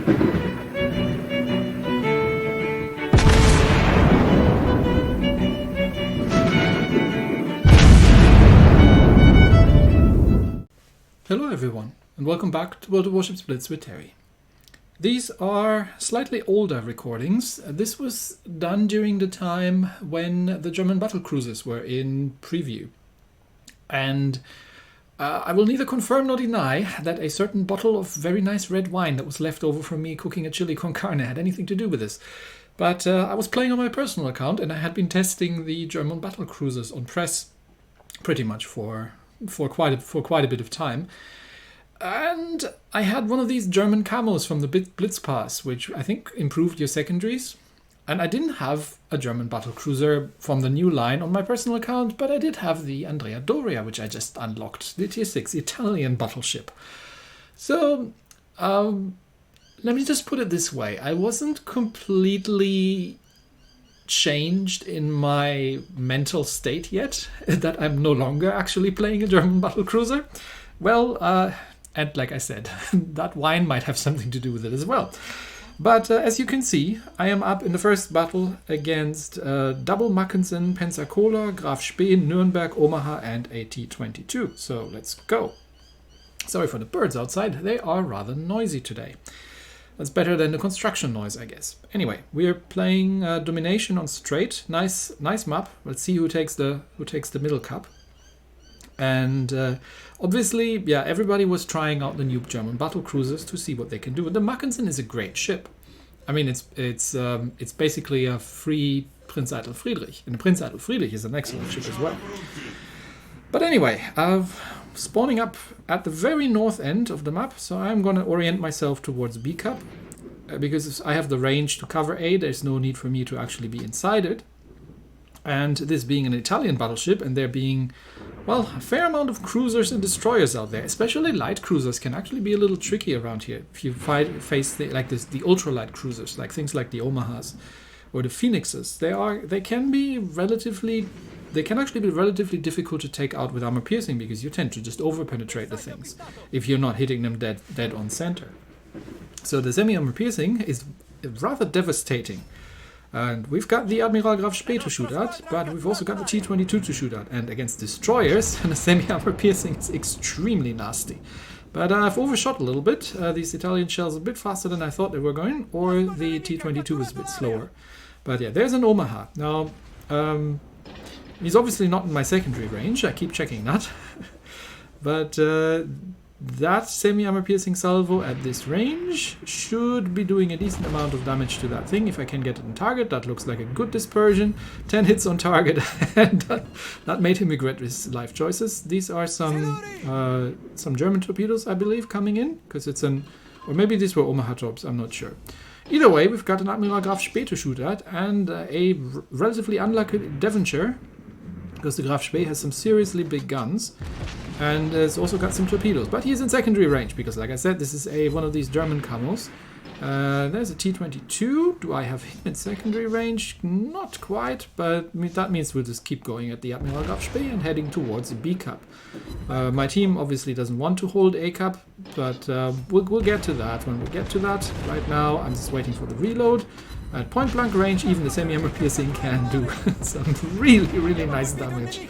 Hello everyone, and welcome back to World of Warships Blitz with Terry. These are slightly older recordings. This was done during the time when the German battlecruisers were in preview. And I will neither confirm nor deny that a certain bottle of very nice red wine that was left over from me cooking a chili con carne had anything to do with this. But I was playing on my personal account and I had been testing the German battlecruisers on press pretty much for quite a bit of time. And I had one of these German camos from the Blitz pass, which I think improved your secondaries. And I didn't have a German battlecruiser from the new line on my personal account, but I did have the Andrea Doria, which I just unlocked, the Tier 6 Italian battleship. So, let me just put it this way. I wasn't completely changed in my mental state yet, that I'm no longer actually playing a German battlecruiser. Well, and like I said, that wine might have something to do with it as well. But as you can see, I am up in the first battle against Double Mackensen, Pensacola, Graf Spee, Nürnberg, Omaha, and a T-22. So let's go. Sorry for the birds outside, they are rather noisy today. That's better than the construction noise, I guess. Anyway, we're playing Domination on straight. Nice map. Let's see who takes the middle cup. And obviously, yeah, everybody was trying out the new German battlecruisers to see what they can do. And the Mackensen is a great ship. I mean, it's basically a free Prinz Eitel Friedrich, and Prinz Eitel Friedrich is an excellent ship as well. But anyway, spawning up at the very north end of the map, so I'm going to orient myself towards B cup because I have the range to cover A. There's no need for me to actually be inside it. And this being an Italian battleship, and there being, well, a fair amount of cruisers and destroyers out there, especially light cruisers can actually be a little tricky around here. If you face the ultralight cruisers, like things like the Omahas or the Phoenixes, they can actually be relatively difficult to take out with armor piercing because you tend to just over-penetrate the things if you're not hitting them dead on center. So the semi-armor piercing is rather devastating. And we've got the Admiral Graf Spee to shoot at, but we've also got the T-22 to shoot at. And against destroyers, the semi-armor piercing is extremely nasty. But I've overshot a little bit. These Italian shells are a bit faster than I thought they were going, or the T-22 was a bit slower. But yeah, there's an Omaha. Now, he's obviously not in my secondary range. I keep checking that. But that semi-armor piercing salvo at this range should be doing a decent amount of damage to that thing if I can get it on target. That looks like a good dispersion. 10 hits on target, and that made him regret his life choices. These are some German torpedoes, I believe, coming in, because it's or maybe these were Omaha torps, I'm not sure. Either way, we've got an Admiral Graf Spee to shoot at, and a relatively unlucky Devonshire, because the Graf Spee has some seriously big guns, and has also got some torpedoes. But he's in secondary range, because like I said, this is one of these German camos. There's a T-22. Do I have him in secondary range? Not quite, but that means we'll just keep going at the Admiral Graf Spee and heading towards the B cup. My team obviously doesn't want to hold A cup, but we'll get to that when we get to that. Right now, I'm just waiting for the reload. At point blank range, even the semi-armor piercing can do some really nice damage.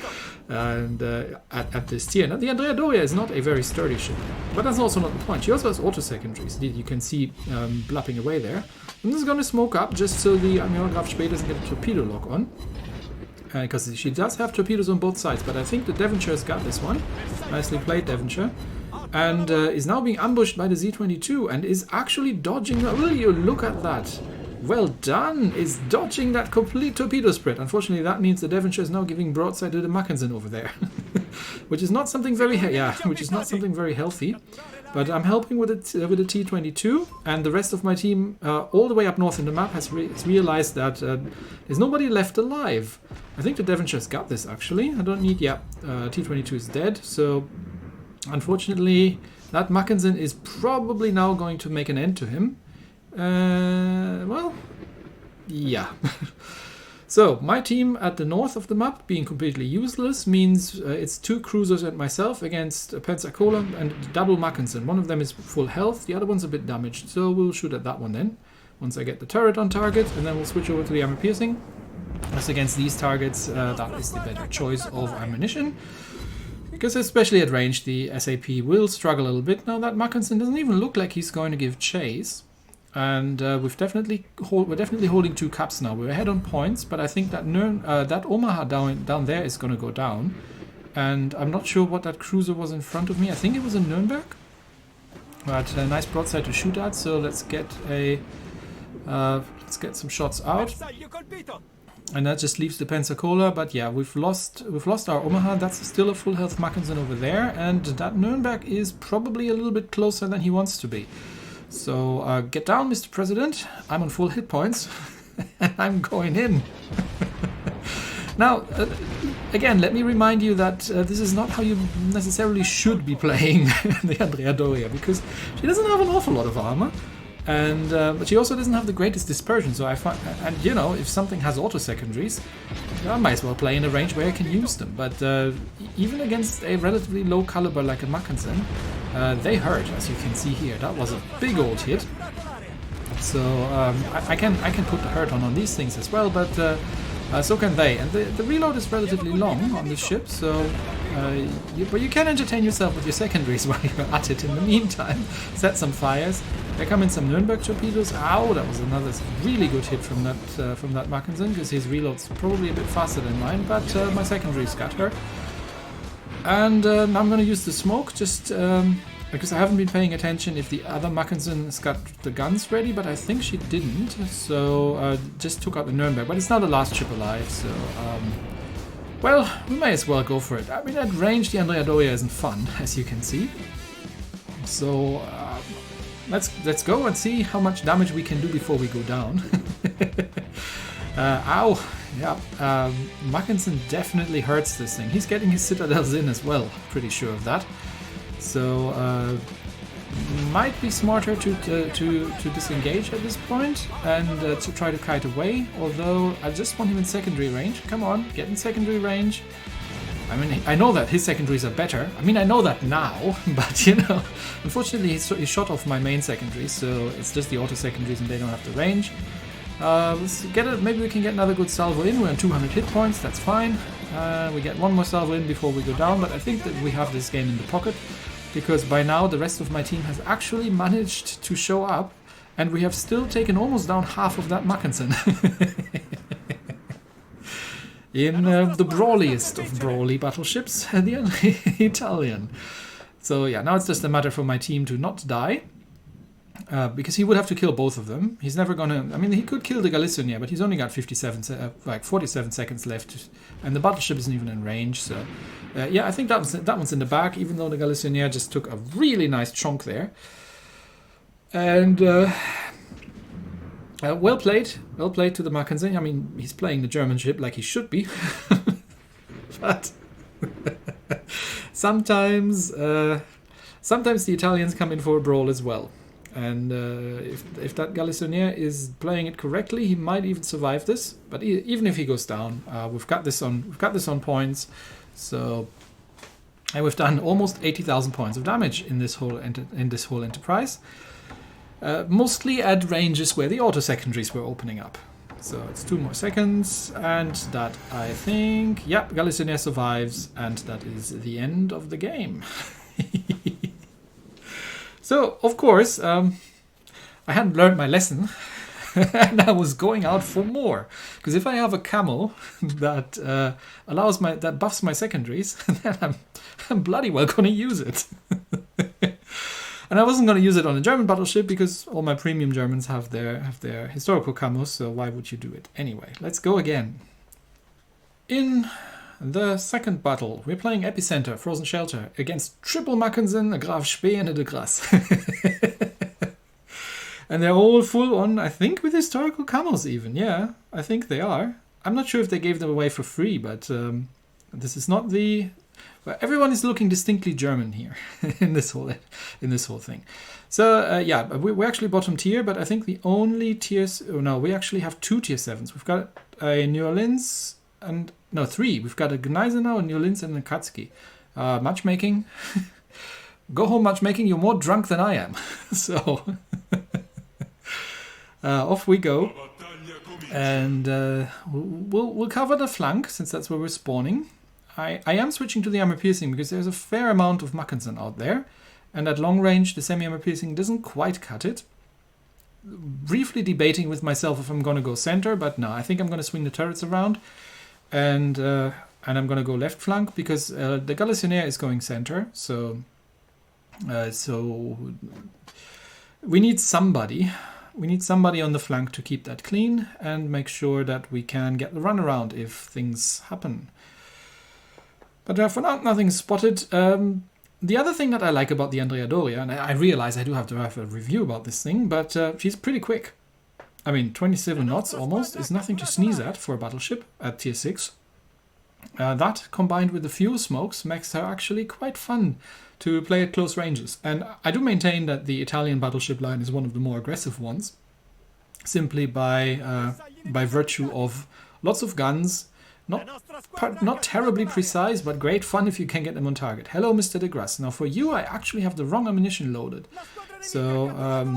And at this tier. Now, the Andrea Doria is not a very sturdy ship, but that's also not the point. She also has auto secondaries. You can see blapping away there. I'm just going to smoke up just so the Admiral Graf Spee doesn't get a torpedo lock on. Because she does have torpedoes on both sides, but I think the Devonshire's got this one. Nicely played, Devonshire. And is now being ambushed by the Z-22 and is actually dodging. Will you look at that? Well done, is dodging that complete torpedo spread. Unfortunately, that means the Devonshire is now giving broadside to the Mackensen over there, which is not something very healthy. But I'm helping with the T-22, and the rest of my team, all the way up north in the map, has realized that there's nobody left alive. I think the Devonshire's got this actually. I don't need. Yeah, T-22 is dead. So unfortunately, that Mackensen is probably now going to make an end to him. Well, yeah. So my team at the north of the map being completely useless means it's 2 cruisers and myself against Pensacola and double Mackinson. One of them is full health, the other one's a bit damaged, so we'll shoot at that one then. Once I get the turret on target, and then we'll switch over to the armor piercing. As against these targets, that is the better choice of ammunition. Because especially at range, the SAP will struggle a little bit. Now that Mackinson doesn't even look like he's going to give chase. And we're definitely holding 2 caps now. We're ahead on points, but I think that that Omaha down there is going to go down. And I'm not sure what that cruiser was in front of me. I think it was a Nürnberg. But a nice broadside to shoot at. So let's get some shots out. And that just leaves the Pensacola. But yeah, we've lost our Omaha. That's still a full health Mackinson over there, and that Nürnberg is probably a little bit closer than he wants to be. So get down, Mr. President. I'm on full hit points, and I'm going in. Now, again, let me remind you that this is not how you necessarily should be playing the Andrea Doria, because she doesn't have an awful lot of armor, and but she also doesn't have the greatest dispersion. So I find, and you know, if something has auto secondaries, I might as well play in a range where I can use them. But even against a relatively low caliber like a Mackinson, they hurt, as you can see here. That was a big old hit. So I can put the hurt on these things as well, but so can they. And the reload is relatively long on this ship, so but you can entertain yourself with your secondaries while you're at it in the meantime. Set some fires. There come in some Nürnberg torpedoes. Ow, that was another really good hit from that Mackinson, because his reload's probably a bit faster than mine, but my secondaries got her. And I'm going to use the smoke just because I haven't been paying attention if the other Mackinson's got the guns ready, but I think she didn't. So just took out the Nürnberg, but it's now the last ship alive, so well, we may as well go for it. I mean, at range, the Andrea Doria isn't fun, as you can see. So let's go and see how much damage we can do before we go down. Ow! Yeah, Mackinson definitely hurts this thing. He's getting his citadels in as well, pretty sure of that. So might be smarter to disengage at this point and to try to kite away. Although I just want him in secondary range. Come on, get in secondary range. I mean, I know that his secondaries are better. I mean, I know that now, but you know, unfortunately he shot off my main secondaries, so it's just the auto secondaries and they don't have the range. Let's get it. Maybe we can get another good salvo in. We're on 200 hit points. That's fine. We get one more salvo in before we go down, but I think that we have this game in the pocket, because by now the rest of my team has actually managed to show up, and we have still taken almost down half of that Mackinson. In the brawliest of brawly battleships, the Italian. So yeah, now it's just a matter for my team to not die. Because he would have to kill both of them. He's never gonna. I mean, he could kill the Galician, but he's only got 47 seconds left, and the battleship isn't even in range. So, yeah, I think that one's in the bag. Even though the Galician just took a really nice chunk there, and well played to the Mackenzie. I mean, he's playing the German ship like he should be, but sometimes the Italians come in for a brawl as well. And if that Galicionier is playing it correctly, he might even survive this. But even if he goes down, we've got this on points. So, and we've done almost 80,000 points of damage in this whole enterprise. Mostly at ranges where the auto secondaries were opening up. So it's 2 more seconds, and that, I think, yep, Galicionier survives, and that is the end of the game. So, of course, I hadn't learned my lesson, and I was going out for more. Because if I have a camo that that buffs my secondaries, then I'm bloody well going to use it. And I wasn't going to use it on a German battleship because all my premium Germans have their historical camos, so why would you do it? Anyway, let's go again. In the second battle, we're playing Epicenter, Frozen Shelter, against triple Mackensen, a Graf Spee, and a de Grasse. And they're all full on, I think, with historical camos even. Yeah, I think they are. I'm not sure if they gave them away for free, but this is not the But everyone is looking distinctly German here in this whole thing. So yeah, we're actually bottom tier, but I think the only tiers. Oh no, we actually have 2 tier 7s. We've got a New Orleans and no 3. We've got a Gneisenau, a New Orleans, and a Katsuki. Matchmaking. Go home, matchmaking. You're more drunk than I am. So off we go, and we'll cover the flank since that's where we're spawning. I am switching to the armor piercing because there's a fair amount of Mackensen out there, and at long range the semi-armor piercing doesn't quite cut it. Briefly debating with myself if I'm going to go center, but no, I think I'm going to swing the turrets around, and I'm going to go left flank because the Galissonier is going center, so we need somebody. We need somebody on the flank to keep that clean and make sure that we can get the runaround if things happen. But for now, nothing's spotted. The other thing that I like about the Andrea Doria, and I realize I do have to have a review about this thing, but she's pretty quick. I mean, 27 knots almost is nothing to sneeze at for a battleship at tier 6. That, combined with the fuel smokes, makes her actually quite fun to play at close ranges. And I do maintain that the Italian battleship line is one of the more aggressive ones, simply by virtue of lots of guns, not terribly precise, but great fun if you can get them on target. Hello, Mr. de Grasse. Now for you, I actually have the wrong ammunition loaded. So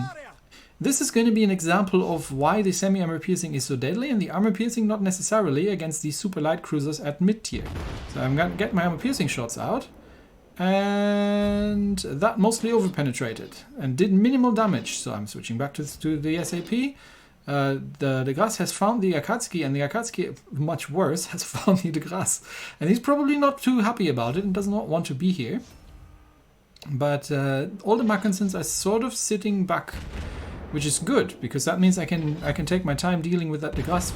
this is going to be an example of why the semi-armor piercing is so deadly, and the armor piercing not necessarily against these super light cruisers at mid-tier. So I'm going to get my armor piercing shots out, and that mostly over-penetrated and did minimal damage. So I'm switching back to the SAP. The de Grasse has found the Akatsuki, and the Akatsuki, much worse, has found the de Grasse. And he's probably not too happy about it and does not want to be here. But all the Mackensens are sort of sitting back, which is good, because that means I can take my time dealing with that de Grasse.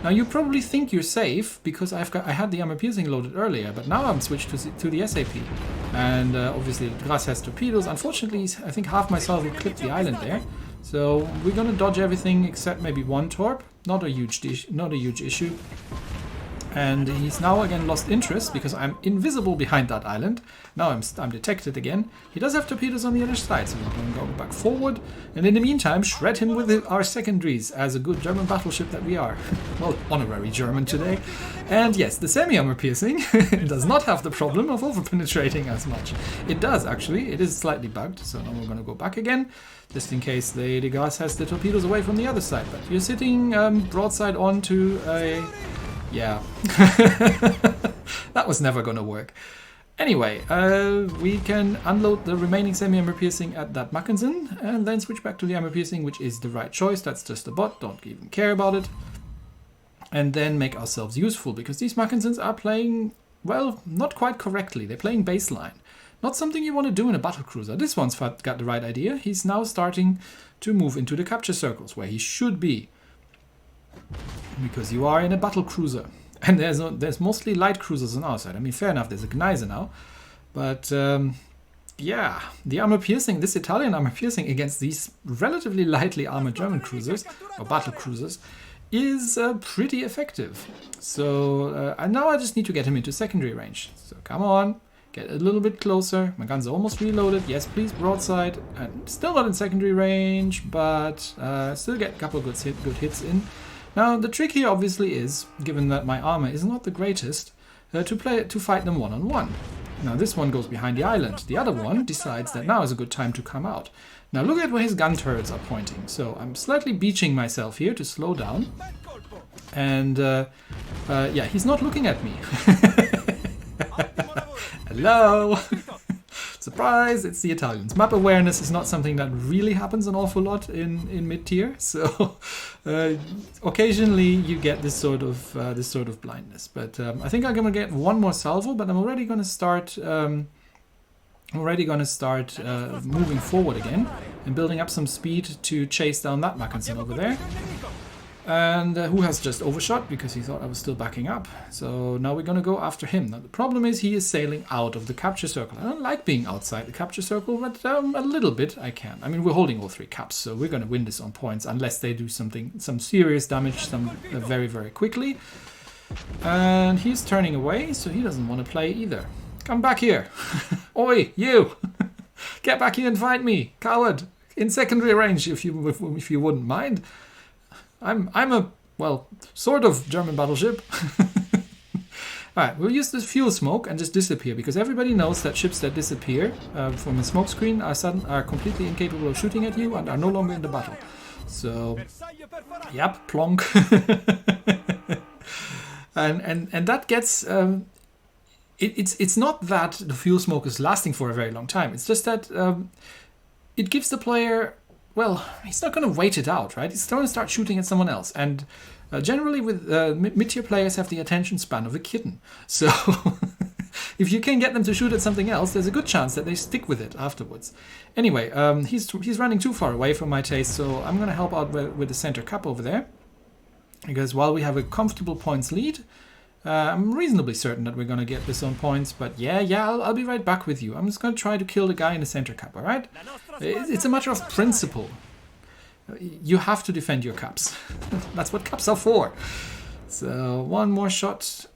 Now you probably think you're safe because I had the armor piercing loaded earlier, but now I'm switched to the SAP, and obviously the de Grasse has torpedoes. Unfortunately, I think half my salvo clipped the island there, so we're gonna dodge everything except maybe one torp. Not a huge issue. And he's now again lost interest because I'm invisible behind that island. Now I'm detected again. He does have torpedoes on the other side, so we're going to go back forward. And in the meantime, shred him with our secondaries as a good German battleship that we are. Well, honorary German today. And yes, the semi-armor piercing does not have the problem of over-penetrating as much. It does, actually. It is slightly bugged, so now we're going to go back again, just in case the de Grasse has the torpedoes away from the other side. But you're sitting broadside onto a... Yeah, that was never going to work. Anyway, we can unload the remaining semi-armor piercing at that Mackensen and then switch back to the armor piercing, which is the right choice. That's just a bot, don't even care about it. And then make ourselves useful, because these Mackensens are playing, well, not quite correctly. They're playing baseline. Not something you want to do in a battlecruiser. This one's got the right idea. He's now starting to move into the capture circles, where he should be. Because you are in a battle cruiser, and there's mostly light cruisers on our side. I mean, fair enough, there's a Gneisenau, but yeah, the armor piercing, this Italian armor piercing against these relatively lightly armored German cruisers or battle cruisers is pretty effective. So and now I just need to get him into secondary range. So come on, get a little bit closer. My guns are almost reloaded. Yes, please, broadside. And still not in secondary range, but still get a couple of good hits in. Now, the trick here obviously is, given that my armor is not the greatest, to fight them one-on-one. Now, this one goes behind the island. The other one decides that now is a good time to come out. Now, look at where his gun turrets are pointing. So, I'm slightly beaching myself here to slow down. And, yeah, he's not looking at me. Hello! Surprise, it's the Italians. Map awareness is not something that really happens an awful lot in mid-tier, so occasionally you get this sort of blindness. But I think I'm gonna get one more salvo, but I'm already gonna start moving forward again and building up some speed to chase down that Mackensen over there. And who has just overshot because he thought I was still backing up. So now we're going to go after him. Now the problem is he is sailing out of the capture circle. I don't like being outside the capture circle, but a little bit I can. I mean, we're holding all 3 caps, so we're going to win this on points unless they do some serious damage very, very quickly. And he's turning away, so he doesn't want to play either. Come back here. Oi, you. Get back here and fight me, coward. In secondary range, if you wouldn't mind. I'm a, well, sort of German battleship. Alright, we'll use this fuel smoke and just disappear, because everybody knows that ships that disappear from a smoke screen are completely incapable of shooting at you and are no longer in the battle. So, yep, plonk. and that gets... It's not that the fuel smoke is lasting for a very long time. It's just that it gives the player... Well, he's not going to wait it out, right? He's going to start shooting at someone else. And generally with mid-tier players have the attention span of a kitten. So if you can get them to shoot at something else, there's a good chance that they stick with it afterwards. Anyway, he's running too far away from my taste, so I'm going to help out with the center cup over there. Because while we have a comfortable points lead, I'm reasonably certain that we're going to get this on points. But yeah, I'll be right back with you. I'm just going to try to kill the guy in the center cup, alright? It's a matter of principle. You have to defend your cups. That's what cups are for. So, one more shot.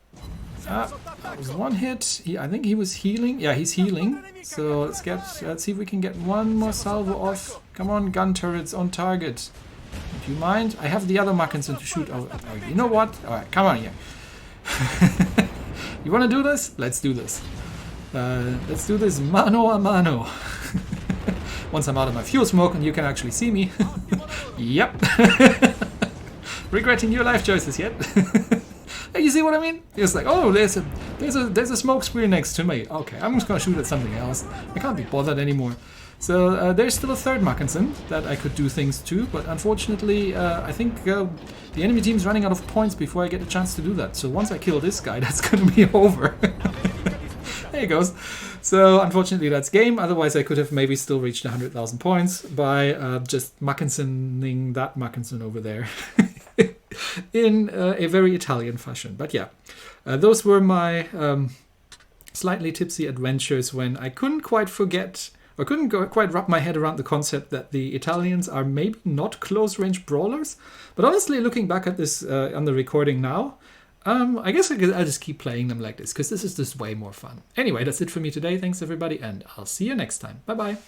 That was one hit. I think he was healing. Yeah, he's healing. So let's see if we can get one more salvo off. Come on, gun turrets on target. Do you mind? I have the other Mackinson to shoot over. You know what? Alright, come on here. You want to do this? Let's do this. Let's do this mano a mano. Once I'm out of my fuel smoke and you can actually see me. Yep. Regretting your life choices yet? You see what I mean? It's like, oh, there's a smoke screen next to me. Okay, I'm just gonna shoot at something else. I can't be bothered anymore. So there's still a third Mackinson that I could do things to, but unfortunately, I think the enemy team's running out of points before I get a chance to do that. So once I kill this guy, that's gonna be over. There he goes. So unfortunately that's game, otherwise I could have maybe still reached 100,000 points by just Mackinsoning that Mackinson over there in a very Italian fashion. But yeah, those were my slightly tipsy adventures when I couldn't quite forget, or couldn't quite wrap my head around the concept that the Italians are maybe not close-range brawlers. But honestly, looking back at this on the recording now, I guess I'll just keep playing them like this, because this is just way more fun. Anyway, that's it for me today. Thanks, everybody, and I'll see you next time. Bye-bye.